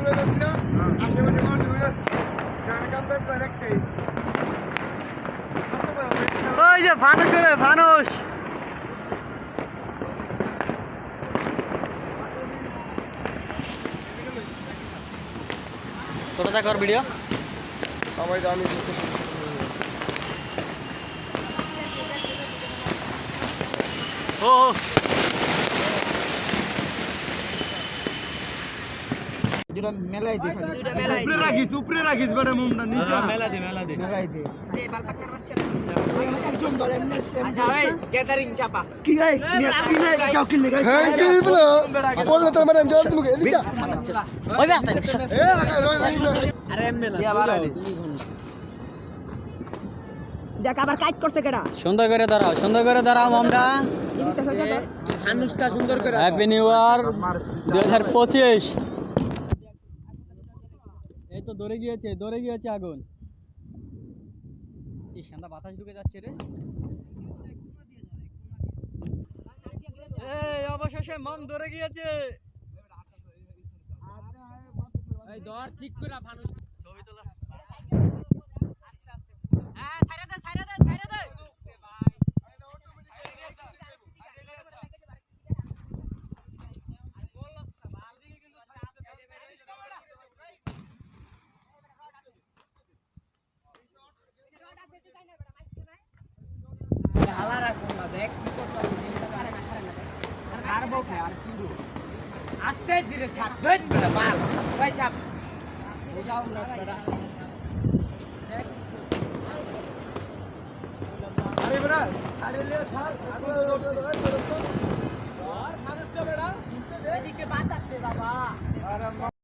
তুলে ধরছি না আশেপাশে মানুষ ঘুরে আসছে ওই যে ফানুস রে ফানুস তোরা দেখ ভিডিও সবাই জানি ও দুটা মেলাই দে খালি উপরে রাখিস বেটা মুমটা নিচে মেলা দে মেলাই দে দে বাল পাকড় বাচ্চা একজন দলে এমনি আচ্ছা ভাই গ্যাদারিং চাপা কি গাইস কিনে যাও কিনে গাইস হ্যাঁ কি বলো বল তোর ম্যাডাম জল তুমি এদিকে ওই ব্যস্ত আরে এমএলএ তুমি দেখ আবার কাজ করছে কেডা সুন্দর করে দাঁড়াও আমরা ফানুসটা সুন্দর করে হ্যাপি নিউ ইয়ার 2025 এই তো দৌড়ে গিয়েছে আগুন এই শান্তা বাতাস ঢুকে যাচ্ছে রে এই অবশেষে মম ধরে গিয়েছে এই দর ঠিক করে ফানুস ছবি তোলা হ্যাঁ ছাইরা দে হালা রাখুন না দেখ কি করতে আর বসে আর কিরু আস্তে ধীরে ছাপ ধরে বেটা মাল ভাই ছাপ যাও না বেটা আরে বড়া ছাড়ে লে ছাড় আগুন দৌড় আর মানুষটা বেড়া এদিকে বাতাস রে বাবা আরে